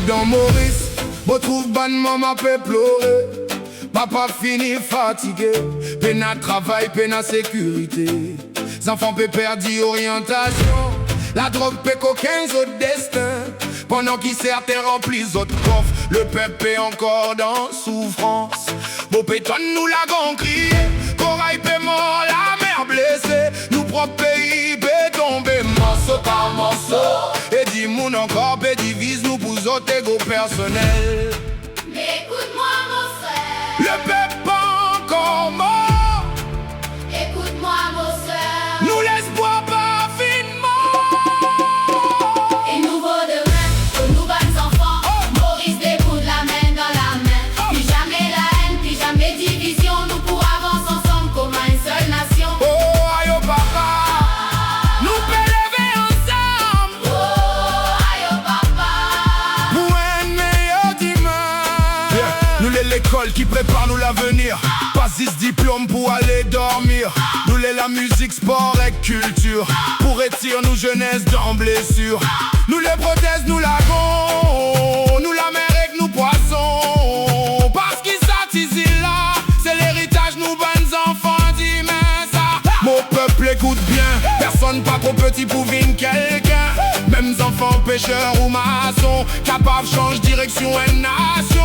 dans Maurice, beau trouve bonne maman peut pleurer. Papa fini fatigué, peine à travail, peine à sécurité. Les enfants peut perdre orientation, la drogue peut coquin autres destin. Pendant qu'ils certains remplissent autres coffres, le peuple est encore dans souffrance. Beau pétonne nous l'avons crié, corail peut mort, la mer blessée. Nous propre pays peut tomber morceau par morceau. Et dis moun encore peut divise nous pour autres égaux personnels. Mais écoute-moi mon frère, Le peuple pas encore mort. écoute-moi mon soeur. Nous l'espoir pas finement. Et nouveau demain, pour nous bonnes enfants, Maurice déboule la main dans la main. Plus jamais la haine, plus jamais division. Nous pour avancer ensemble comme une seule nation. Oh aïe oh papa, nous peut lever ensemble Oh, aïe oh papa. pour un meilleur dimanche. Nous l'école qui prépare nous l'avenir. Pas 6 diplômes pour aller dormir. Nous la musique, sport et culture. Pour retirer nous jeunesse dans blessure. Nous les prothèses, nous l'avons. Nous la mer et nous poissons. Parce qu'ils ici là, c'est l'héritage nous bonnes enfants d'humains ça. Mon peuple écoute bien, personne pas trop petit pour vivre quelqu'un. Mêmes enfants pêcheurs ou maçons, capables change direction et nation.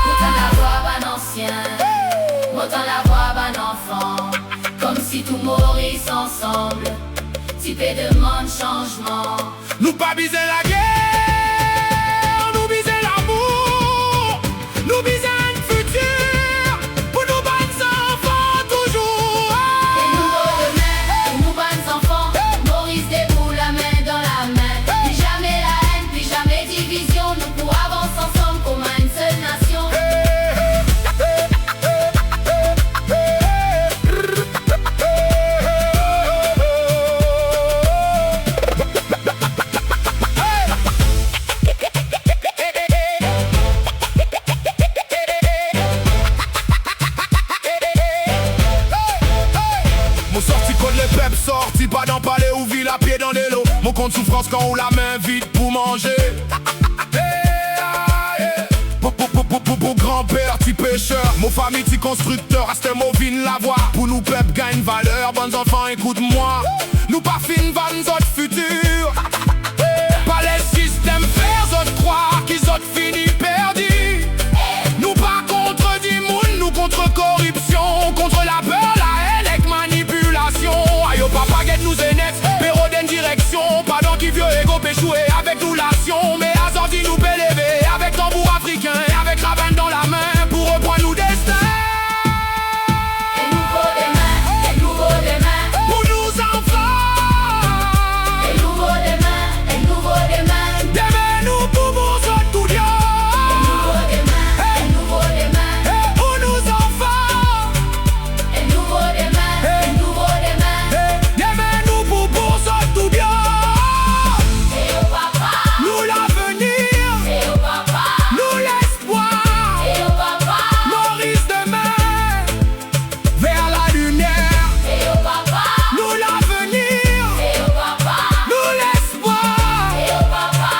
Montant la voix ban ancien, montant la voix ban enfant. Comme si tout Maurice ensemble, type demande changement. Nous pas biser la guerre, nous biser l'amour, nous biser un futur pour nos bonnes enfants toujours. Et nouveau demain, et nous bonnes enfants, Maurice déboule la main dans la main. Plus jamais la haine, plus jamais division. Nous pour avancer ensemble comme une seule nation. Mon sorti code les peps sorti pas dans palais ou ville à pied dans des lots. Mon compte souffrance quand on la main vide pour manger. Pour grand-père, petit pêcheur, mon famille, petit constructeur, reste mon vin la voix. Pour nous peuple gagne valeur, bons enfants écoute-moi. Nous pas fin vannes autres futurs. Pas les systèmes faire autres croire qu'ils autres fini perdus. Nous pas contre du monde, nous contre corruption, contre la peur, la haine et manipulation. Aïe au papa guette nous énex, péro d'une direction. Pardon qui vieux égo péchoué avec nous l'action. Mais Azordi nous peut lever avec tambour africain et avec ravin dans la main pour reprendre nous destin. Et nouveau demain, et nouveau demain, Pour nous enfants, et nouveau demain, et nouveau demain. demain nous pouvons autres tout dire. Et nouveau demain, et nouveau demain. Pour nos enfants, Et nouveau demain, et nouveau demain. demain nous pouvons autres tout dire. Et au papa, Nous l'avenir, et au papa, nous l'espoir. et au papa, Maurice demain, vers la lumière. et au papa, Nous l'avenir, et au papa, nous l'espoir. et au papa.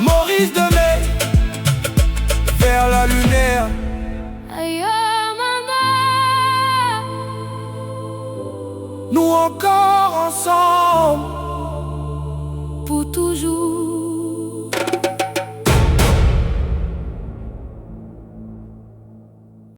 Maurice demain, vers la lumière. Aïe, maman, Nous encore ensemble. pour toujours.